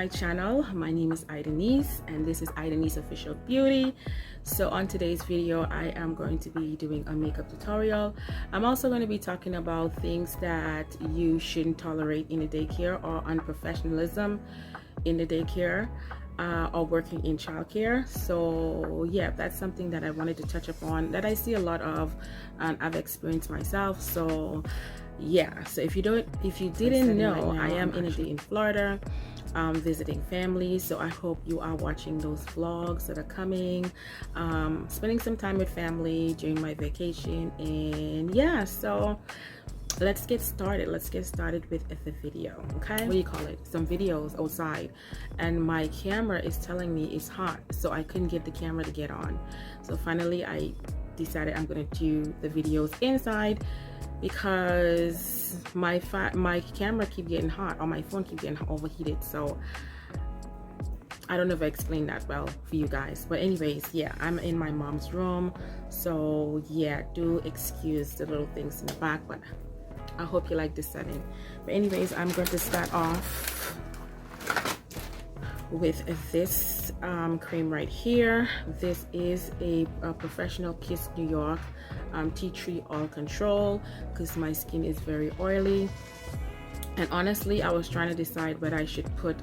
my channel. My name is Idanise and this is Idanise Official Beauty. So on today's video I am going to be doing a makeup tutorial. I'm also going to be talking about things that you shouldn't tolerate in a daycare or unprofessionalism in the daycare or working in childcare. So yeah, that's something that I wanted to touch upon that I see a lot of and I've experienced myself. So yeah, so if you didn't know, I am in a day in Florida visiting families. So I hope you are watching those vlogs that are coming, spending some time with family during my vacation. And yeah, so let's get started with the video. Okay, what do you call it, some videos outside, and my camera is telling me it's hot, so I couldn't get the camera to get on. So finally I decided I'm gonna do the videos inside because my camera keep getting hot, or my phone keep getting overheated. So I don't know if I explained that well for you guys, but anyways, yeah, I'm in my mom's room. So yeah, do excuse the little things in the back, but I hope you like this setting. But anyways, I'm going to start off with this cream right here. This is a Professional Kiss New York Tea Tree Oil Control, because my skin is very oily. And honestly, I was trying to decide whether I should put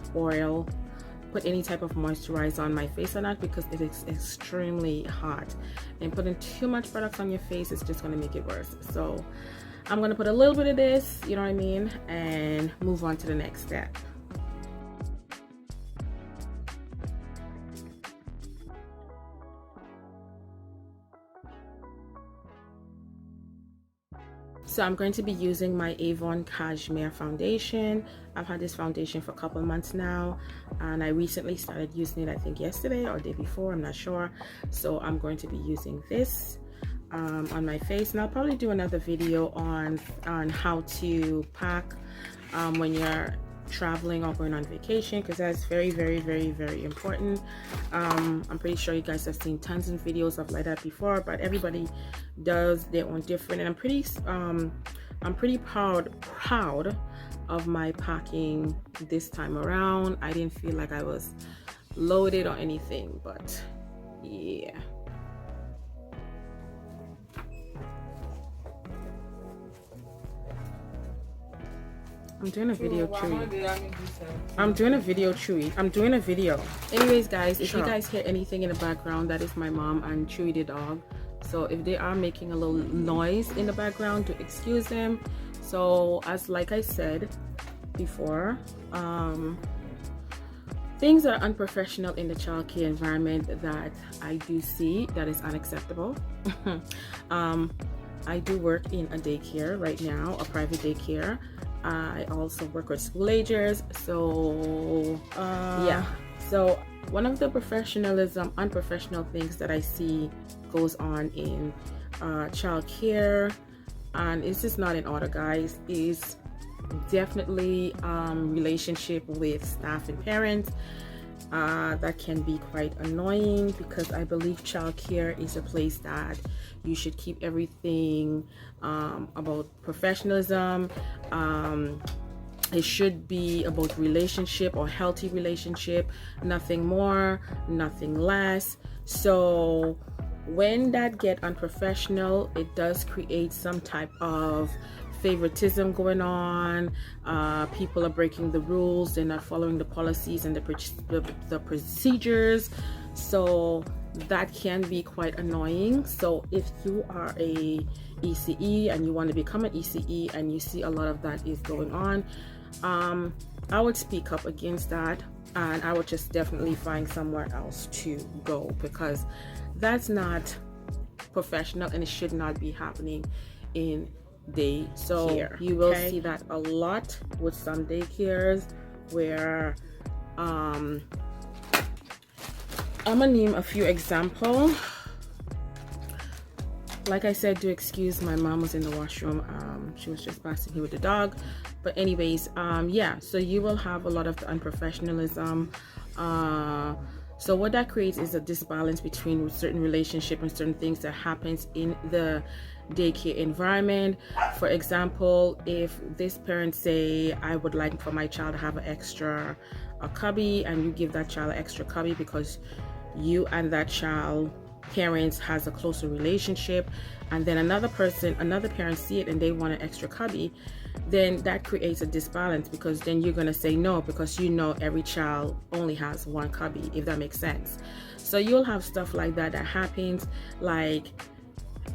any type of moisturizer on my face or not, because it is extremely hot, and putting too much product on your face is just going to make it worse. So I'm going to put a little bit of this, you know what I mean, and move on to the next step. So I'm going to be using my Avon Cashmere foundation. I've had this foundation for a couple months now, and I recently started using it, I think yesterday or day before, I'm not sure. So I'm going to be using this on my face, and I'll probably do another video on how to pack when you're traveling or going on vacation, because that's very, very, very, very important. I'm pretty sure you guys have seen tons of videos of like that before, but everybody does their own different, and I'm pretty proud of my packing this time around. I didn't feel like I was loaded or anything, but yeah. I'm doing a video, Chewy. I'm doing a video, Chewy. I'm doing a video. Anyways, guys, if you guys hear anything in the background, that is my mom and Chewy the dog. So if they are making a little noise in the background, to excuse them. So like I said before, things are unprofessional in the childcare environment that I do see that is unacceptable. I do work in a daycare right now, a private daycare. I also work with schoolagers. So yeah, so one of the unprofessional things that I see goes on in childcare, and it's just not in order, guys, is definitely relationship with staff and parents. That can be quite annoying, because I believe childcare is a place that you should keep everything about professionalism. It should be about relationship, or healthy relationship, nothing more, nothing less. So when that get unprofessional, it does create some type of favoritism going on. People are breaking the rules, they're not following the policies and the procedures. So that can be quite annoying. So if you are a ECE and you want to become an ECE and you see a lot of that is going on, I would speak up against that, and I would just definitely find somewhere else to go, because that's not professional and it should not be happening in daycare. So you will see that a lot with some daycares, where I'm gonna name a few examples. Like I said, do excuse my mom was in the washroom. She was just passing here with the dog. But anyways, yeah, so you will have a lot of the unprofessionalism, So what that creates is a disbalance between certain relationship and certain things that happens in the daycare environment. For example, if this parent say, I would like for my child to have an extra cubby, and you give that child an extra cubby because you and that child parents has a closer relationship, and then another parent see it and they want an extra cubby, then that creates a disbalance, because then you're going to say no, because you know every child only has one cubby, if that makes sense. So you'll have stuff like that happens. Like,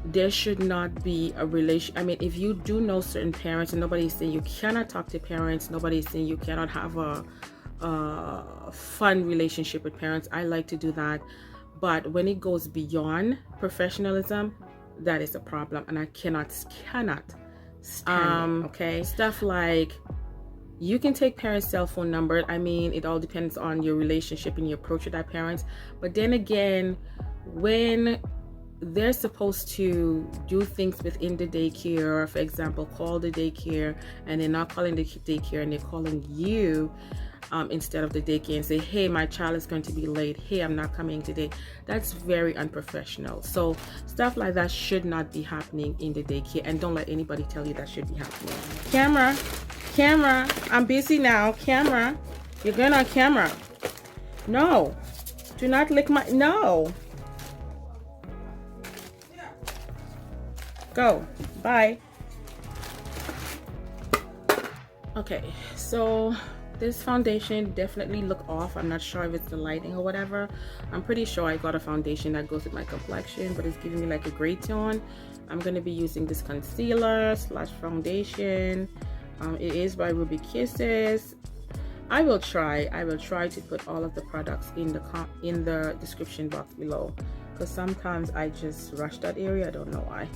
there should not be a relation. I mean, if you do know certain parents, and nobody's saying you cannot talk to parents, nobody's saying you cannot have a fun relationship with parents. I like to do that. But when it goes beyond professionalism, that is a problem, and I cannot stand it. Okay, stuff like, you can take parents' cell phone number. I mean, it all depends on your relationship and your approach with that parent. But then again, when they're supposed to do things within the daycare, for example, call the daycare, and they're not calling the daycare and they're calling you instead of the daycare, and say, hey, my child is going to be late, hey, I'm not coming today. That's very unprofessional. So stuff like that should not be happening in the daycare, and don't let anybody tell you that should be happening. Camera, I'm busy now. Camera, you're going on camera. No, do not lick my, no. Go, bye. Okay, so this foundation definitely look off. I'm not sure if it's the lighting or whatever. I'm pretty sure I got a foundation that goes with my complexion, but it's giving me like a gray tone. I'm going to be using this concealer / foundation. It is by Ruby Kisses. I will try to put all of the products in the description box below, because sometimes I just rush that area. I don't know why.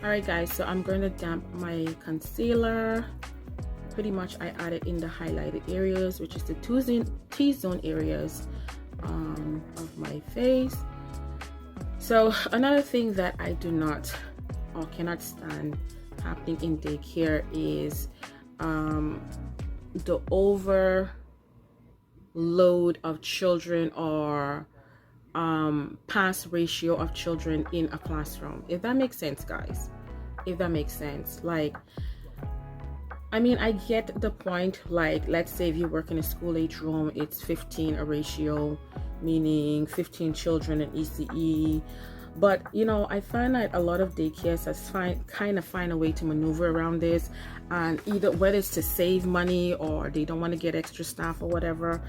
Alright guys, so I'm going to damp my concealer. Pretty much I added in the highlighted areas, which is the T-zone areas of my face. So another thing that I do not or cannot stand happening in daycare is the overload of children, or pass ratio of children in a classroom, if that makes sense, guys. If that makes sense. Like, I mean, I get the point. Like, let's say if you work in a school age room, it's 15 a ratio, meaning 15 children in ECE. But you know, I find that a lot of daycares kind of find a way to maneuver around this, and either whether it's to save money or they don't want to get extra staff or whatever,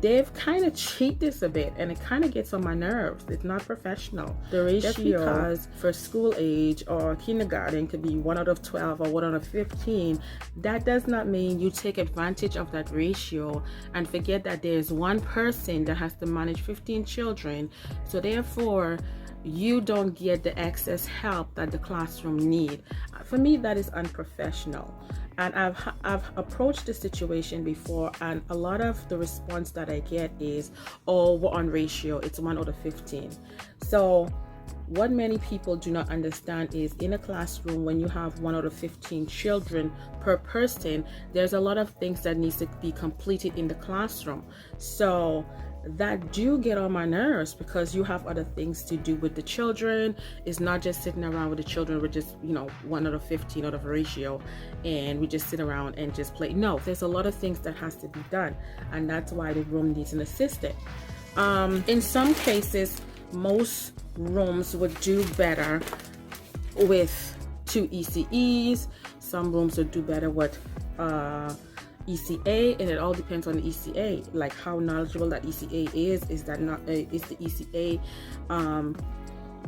they've kind of cheat this a bit, and it kind of gets on my nerves. It's not professional. The ratio, just because for school age or kindergarten could be 1 out of 12 or 1 out of 15, that does not mean you take advantage of that ratio and forget that there's one person that has to manage 15 children. So therefore, you don't get the excess help that the classroom need. For me, that is unprofessional. And I've approached the situation before, and a lot of the response that I get is, oh, we're on ratio, it's 1 out of 15. So what many people do not understand is, in a classroom, when you have 1 out of 15 children per person, there's a lot of things that needs to be completed in the classroom. So that do get on my nerves, because you have other things to do with the children. It's not just sitting around with the children with just, you know, 1 out of 15 out of a ratio, and we just sit around and just play. No, there's a lot of things that has to be done, and that's why the room needs an assistant. In some cases, most rooms would do better with 2 ECEs. Some rooms would do better with ECA, and it all depends on the ECA, like how knowledgeable that ECA is that not is the ECA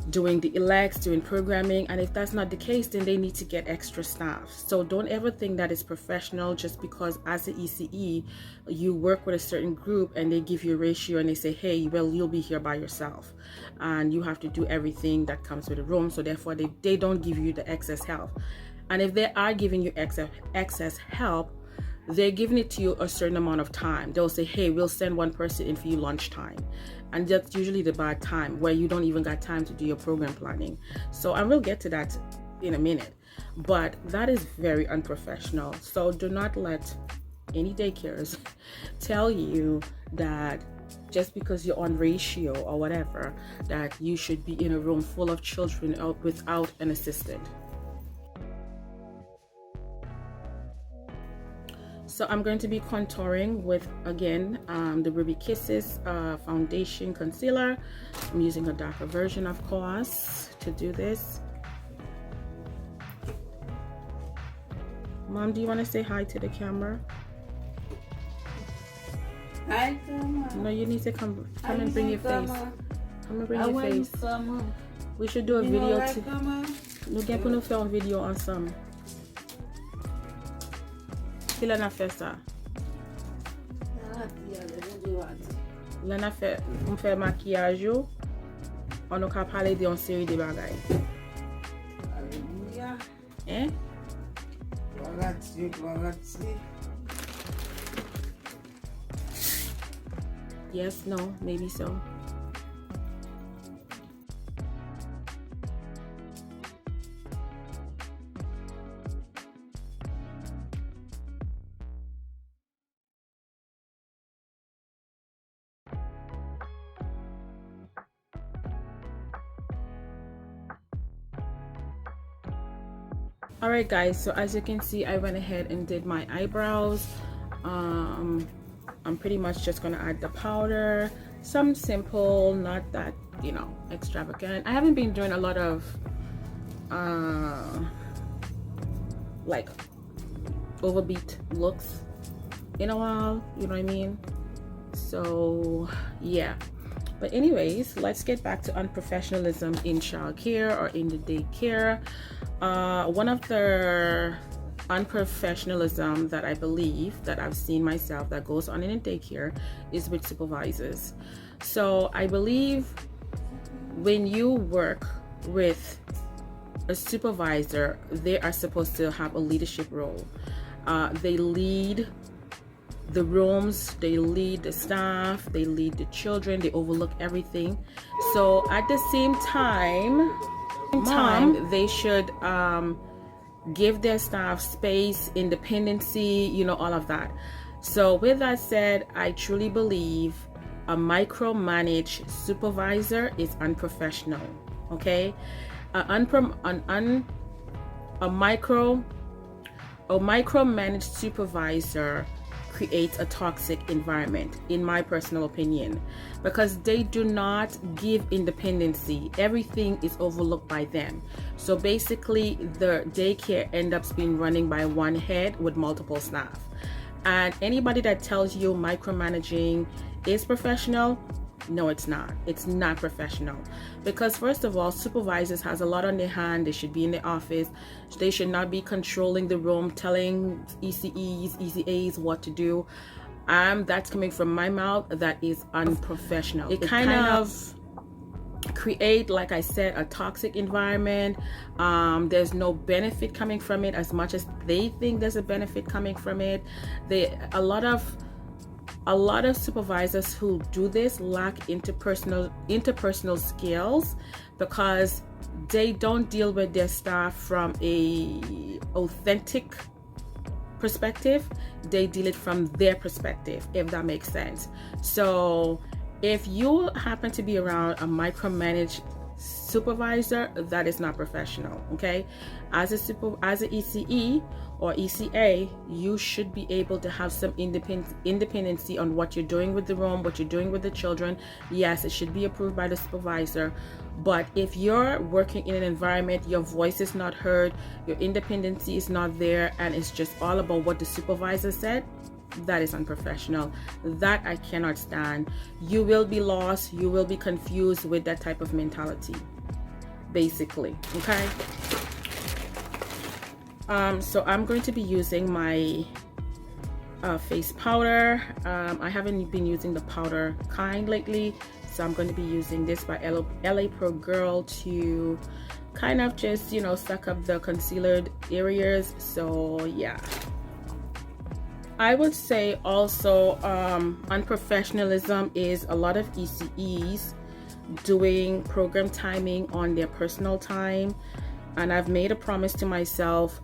doing the elects, doing programming, and if that's not the case, then they need to get extra staff. So don't ever think that it's professional just because as an ECE you work with a certain group and they give you a ratio and they say, hey, well, you'll be here by yourself and you have to do everything that comes with the room, so therefore they don't give you the excess help. And if they are giving you excess help, they're giving it to you a certain amount of time. They'll say, hey, we'll send one person in for you lunchtime. And that's usually the bad time where you don't even got time to do your program planning. So I will get to that in a minute. But that is very unprofessional. So do not let any daycares tell you that just because you're on ratio or whatever, that you should be in a room full of children without an assistant. So I'm going to be contouring with, again, the Ruby Kisses foundation concealer. I'm using a darker version, of course, to do this. Mom, do you want to say hi to the camera? Hi, Grandma. No, you need to come and bring your face. Come and bring your face. We should do a video too. Nous can put faire un video ensemble. Qui l'en a fait ça? L'en a fait, on fait maquillage, on a parlé d'une série de bagailles. Hein? Yes, no, maybe so. Alright guys, so as you can see, I went ahead and did my eyebrows. I'm pretty much just gonna add the powder, some simple, not that, you know, extravagant. I haven't been doing a lot of like overbeat looks in a while, you know what I mean? So yeah, but anyways, let's get back to unprofessionalism in childcare or in the daycare. One of the unprofessionalism that I believe that I've seen myself that goes on in a daycare is with supervisors. So I believe when you work with a supervisor, they are supposed to have a leadership role. They lead the rooms, they lead the staff, they lead the children, they overlook everything. So at the same time, they should give their staff space, independency, you know, all of that. So with that said, I truly believe a micromanaged supervisor is unprofessional. Okay, a micromanaged supervisor creates a toxic environment, in my personal opinion, because they do not give independency. Everything is overlooked by them. So basically the daycare ends up being running by one head with multiple staff. And anybody that tells you micromanaging is professional, no, it's not. It's not professional. Because first of all, supervisors has a lot on their hand. They should be in the office. They should not be controlling the room, telling ECEs, ECAs what to do. That's coming from my mouth. That is unprofessional. It kind of create, like I said, a toxic environment. There's no benefit coming from it as much as they think there's a benefit coming from it. A lot of supervisors who do this lack interpersonal skills, because they don't deal with their staff from a authentic perspective. They deal it from their perspective, if that makes sense. So if you happen to be around a micromanaged supervisor, that is not professional. Okay, as an ECE or ECA, you should be able to have some independency on what you're doing with the room, what you're doing with the children. Yes, it should be approved by the supervisor, but if you're working in an environment, your voice is not heard, your independency is not there, and it's just all about what the supervisor said, that is unprofessional. That I cannot stand. You will be lost, you will be confused with that type of mentality, basically. Okay, so I'm going to be using my face powder. I haven't been using the powder kind lately, so I'm going to be using this by LA Pro Girl to kind of just, you know, suck up the concealered areas. So yeah, I would say also unprofessionalism is a lot of ECEs doing program timing on their personal time. And I've made a promise to myself,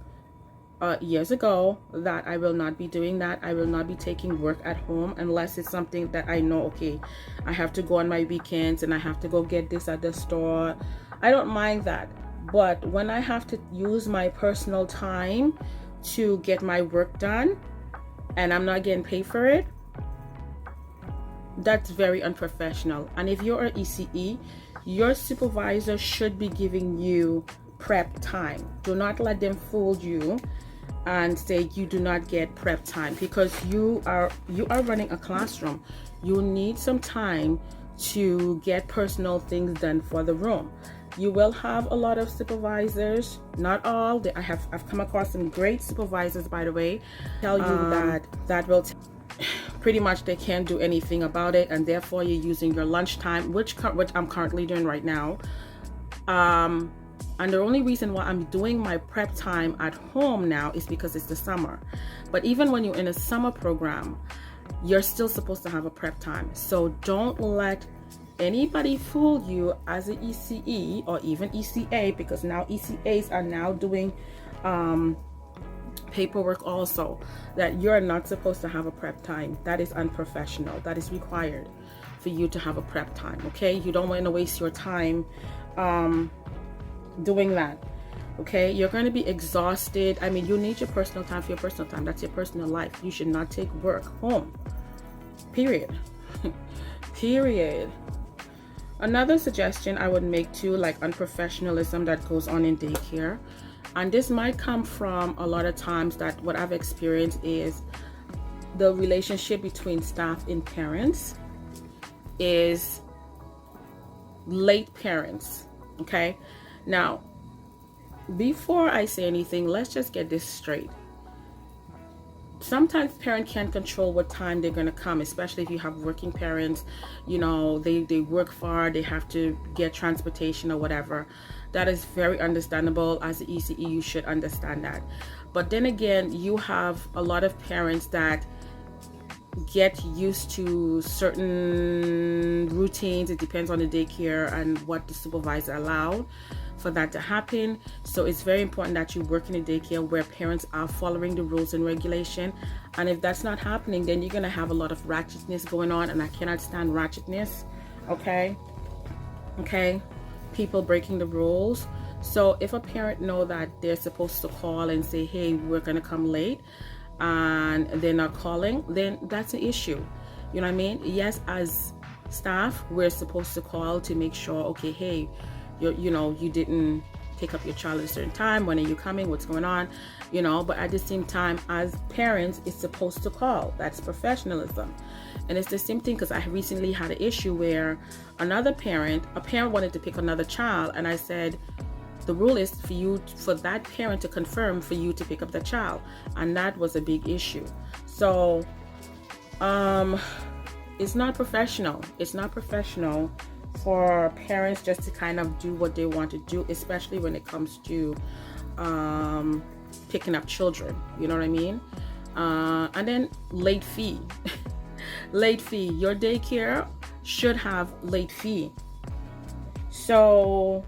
years ago that I will not be doing that. I will not be taking work at home unless it's something that I know, okay, I have to go on my weekends and I have to go get this at the store. I don't mind that. But when I have to use my personal time to get my work done and I'm not getting paid for it, that's very unprofessional. And if you're an ECE, your supervisor should be giving you prep time. Do not let them fool you and say you do not get prep time, because you are running a classroom. You need some time to get personal things done for the room. You will have a lot of supervisors, not all. I've come across some great supervisors, by the way, tell you that will pretty much they can't do anything about it, and therefore you're using your lunchtime, which I'm currently doing right now. And the only reason why I'm doing my prep time at home now is because it's the summer. But even when you're in a summer program, you're still supposed to have a prep time. So don't let anybody fool you as an ECE or even ECA, because now ECAs are now doing paperwork also, that you're not supposed to have a prep time. That is unprofessional. That is required for you to have a prep time, okay? You don't want to waste your time doing that, okay? You're going to be exhausted. I mean, you need your personal time for your personal time. That's your personal life. You should not take work home, period. Period. Another suggestion I would make too, like unprofessionalism that goes on in daycare, and this might come from a lot of times that what I've experienced is the relationship between staff and parents is late parents, okay? Now, before I say anything, let's just get this straight. Sometimes parents can't control what time they're going to come, especially if you have working parents. You know, they work far, they have to get transportation or whatever. That is very understandable. As an ECE, you should understand that. But then again, you have a lot of parents that get used to certain routines. It depends on the daycare and what the supervisor allowed for that to happen. So it's very important that you work in a daycare where parents are following the rules and regulation. And if that's not happening, then you're going to have a lot of ratchetness going on, and I cannot stand ratchetness. Okay, people breaking the rules. So if a parent know that they're supposed to call and say, hey, we're going to come late, and they're not calling, then that's an issue. You know what I mean? Yes, as staff, we're supposed to call to make sure, okay, hey, you didn't pick up your child at a certain time. When are you coming? What's going on? You know, but at the same time, as parents, it's supposed to call. That's professionalism. And it's the same thing, because I recently had an issue where a parent wanted to pick another child, and I said, the rule is for that parent to confirm for you to pick up the child, and that was a big issue. So it's not professional. It's not professional for parents just to kind of do what they want to do, especially when it comes to picking up children. You know what I mean? And then late fee. Late fee. Your daycare should have late fee. So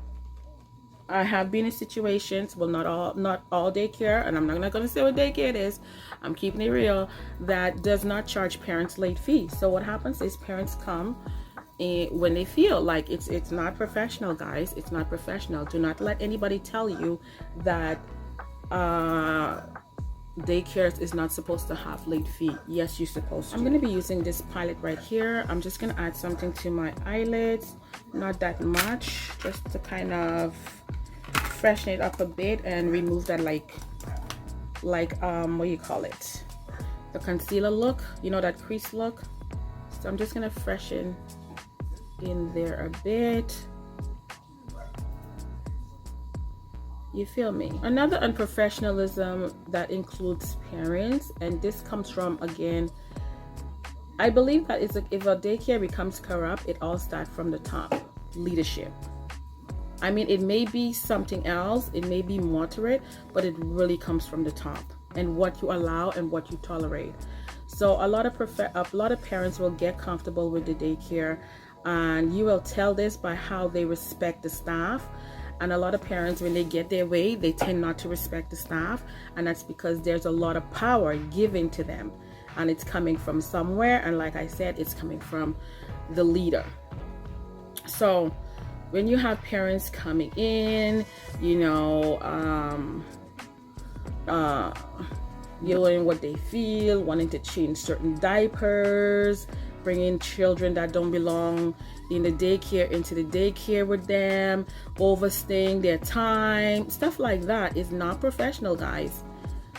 I have been in situations, well, not all daycare, and I'm not going to say what daycare it is, I'm keeping it real, that does not charge parents late fee. So what happens is parents come when they feel like it's not professional, guys. It's not professional. Do not let anybody tell you that daycare is not supposed to have late fee. Yes, you're supposed to. I'm going to be using this palette right here. I'm just going to add something to my eyelids, not that much, just to kind of freshen it up a bit and remove that like what do you call it, the concealer look, you know, that crease look. So I'm just going to freshen in there a bit. You feel me? Another unprofessionalism that includes parents, and this comes from, again, I believe that if a daycare becomes corrupt, it all starts from the top. Leadership. I mean, it may be something else, it may be moderate, but it really comes from the top, and what you allow and what you tolerate. So a lot of parents will get comfortable with the daycare, and you will tell this by how they respect the staff And a lot of parents, when they get their way, they tend not to respect the staff, and that's because there's a lot of power given to them, and it's coming from somewhere, and like I said, it's coming from the leader. So when you have parents coming in, yelling what they feel, wanting to change certain diapers, bringing children that don't belong in the daycare into the daycare with them, overstaying their time, stuff like that is not professional, guys.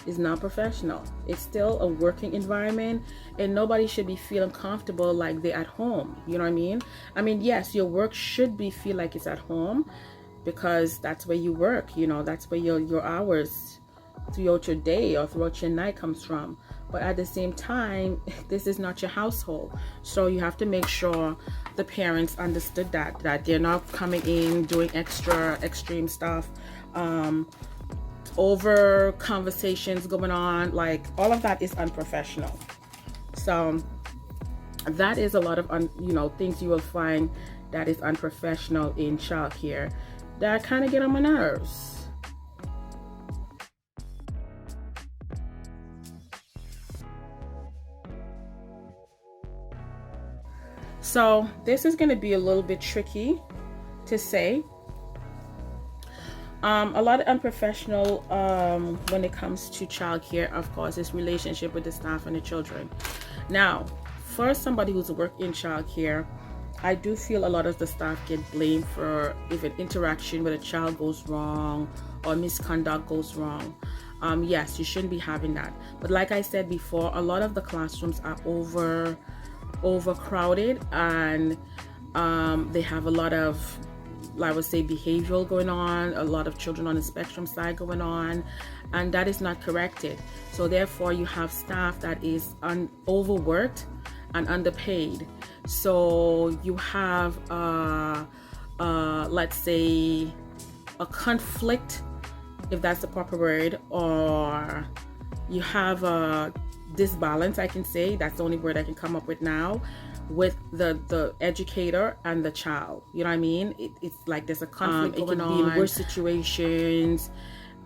It's not professional. It's still a working environment, and nobody should be feeling comfortable like they're at home. You know what I mean? I mean, yes, your work should feel like it's at home, because that's where you work. That's where your hours throughout your day or throughout your night comes from. But at the same time, this is not your household, so you have to make sure the parents understood that they're not coming in doing extreme stuff, over conversations going on, like all of that is unprofessional. So that is a lot of things you will find that is unprofessional in childcare that kind of get on my nerves. So this is going to be a little bit tricky to say. A lot of unprofessional when it comes to childcare, of course, is relationship with the staff and the children. Now, for somebody who's worked in childcare, I do feel a lot of the staff get blamed for if an interaction with a child goes wrong or misconduct goes wrong. Yes, you shouldn't be having that. But like I said before, a lot of the classrooms are overcrowded, and they have a lot of, I would say, behavioral going on, a lot of children on the spectrum side going on, and that is not corrected. So therefore you have staff that is overworked and underpaid. So you have let's say a conflict, if that's the proper word, or you have a disbalance, I can say, that's the only word I can come up with now, with the educator and the child. You know what I mean? It's like there's a conflict going on. It can be in worse situations,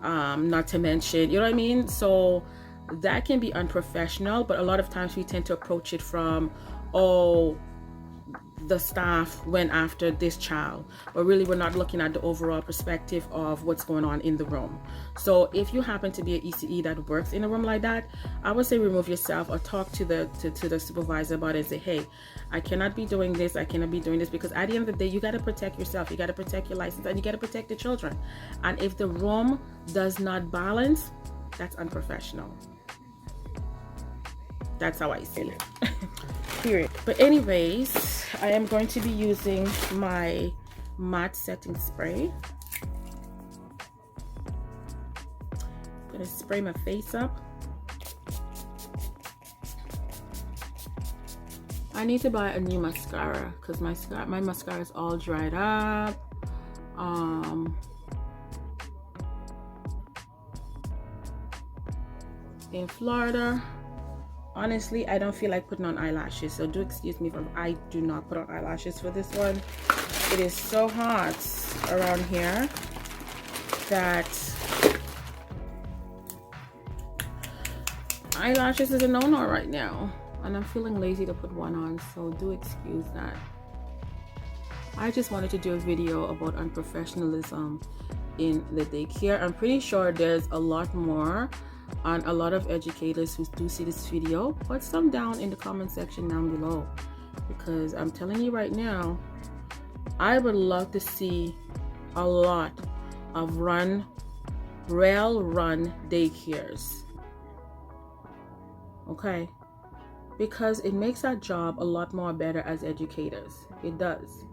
not to mention, you know what I mean? So that can be unprofessional, but a lot of times we tend to approach it from, the staff went after this child, but really we're not looking at the overall perspective of what's going on in the room. So if you happen to be an ECE that works in a room like that, I would say remove yourself, or talk to the supervisor about it and say, hey, I cannot be doing this, I cannot be doing this, because at the end of the day, you got to protect yourself, you got to protect your license, and you got to protect the children. And if the room does not balance, that's unprofessional. That's how I see it. Period. But anyways, I am going to be using my matte setting spray. I'm gonna spray my face up. I need to buy a new mascara because my mascara is all dried up. In Florida, honestly, I don't feel like putting on eyelashes, so do excuse me if I do not put on eyelashes for this one. It is so hot around here that eyelashes is a no-no right now, and I'm feeling lazy to put one on, so do excuse that. I just wanted to do a video about unprofessionalism in the daycare. I'm pretty sure there's a lot more on a lot of educators who do see this video. Put some down in the comment section down below, because I'm telling you right now, I would love to see a lot of well-run daycares. Okay, because it makes our job a lot more better as educators. It does.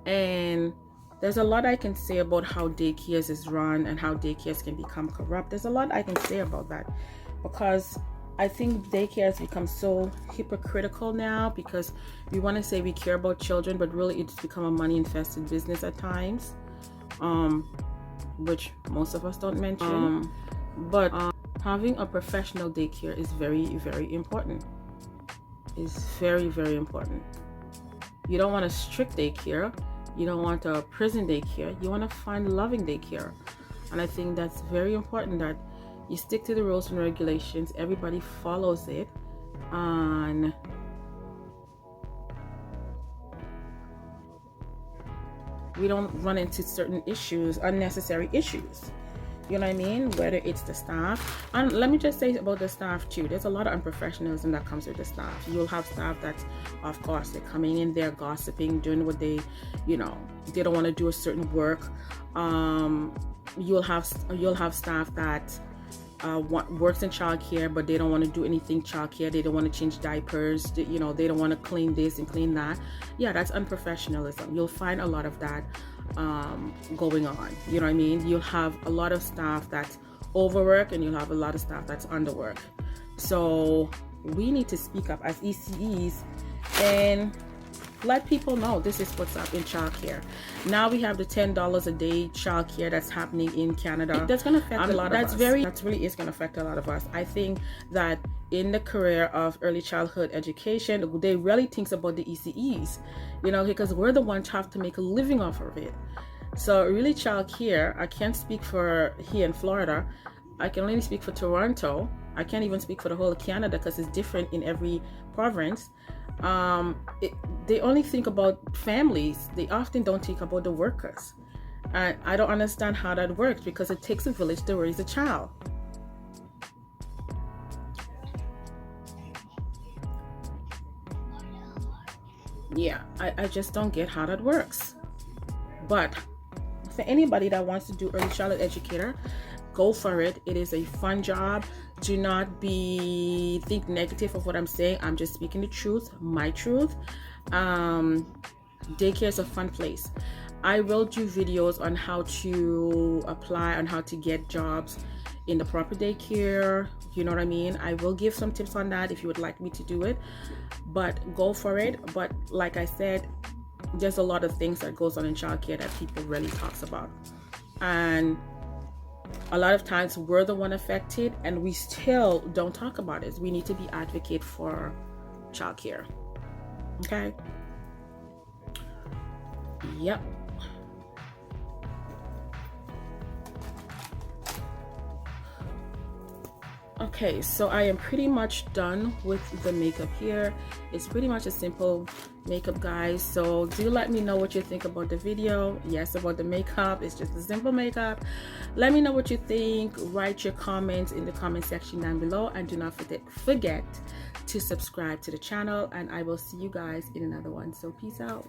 And there's a lot I can say about how daycares is run and how daycares can become corrupt. There's a lot I can say about that, because I think daycares become so hypocritical now, because we want to say we care about children, but really it's become a money infested business at times, which most of us don't mention. But having a professional daycare is very, very important. It's very, very important. You don't want a strict daycare, You don't want a prison daycare. You want to find loving daycare. And I think that's very important that you stick to the rules and regulations. Everybody follows it. And we don't run into certain issues, unnecessary issues. You know what I mean? Whether it's the staff. And let me just say about the staff too. There's a lot of unprofessionalism that comes with the staff. You'll have staff that, of course, they're coming in there gossiping, doing what they, you know, they don't want to do a certain work. You'll have staff that works in childcare, but they don't want to do anything childcare. They don't want to change diapers. You know, they don't want to clean this and clean that. Yeah, that's unprofessionalism. You'll find a lot of that going on. You know what I mean? You'll have a lot of staff that's overwork, and you'll have a lot of staff that's underwork. So we need to speak up as ECEs and let people know this is what's up in childcare. Now we have the $10 a day childcare that's happening in Canada. That's going to affect a lot of us. That really is going to affect a lot of us. I think that in the career of early childhood education, they really think about the ECEs, you know, because we're the ones who have to make a living off of it. So really childcare, I can't speak for here in Florida. I can only speak for Toronto. I can't even speak for the whole of Canada because it's different in every province. They only think about families. They often don't think about the workers. And I don't understand how that works, because it takes a village to raise a child. Yeah, I just don't get how that works. But for anybody that wants to do early childhood educator, go for it. It is a fun job. Do not think negative of what I'm saying. I'm just speaking the truth, my truth. Daycare is a fun place. I will do videos on how to apply, on how to get jobs in the proper daycare. You know what I mean? I will give some tips on that if you would like me to do it. But go for it. But like I said, there's a lot of things that goes on in childcare that people really talks about. And a lot of times we're the one affected and we still don't talk about it. We need to be advocate for childcare. Okay? Yep. Okay, so I am pretty much done with the makeup here. It's pretty much a simple makeup, guys. So do let me know what you think about the video. Yes, about the makeup. It's just a simple makeup. Let me know what you think. Write your comments in the comment section down below, and do not forget to subscribe to the channel, and I will see you guys in another one. So peace out.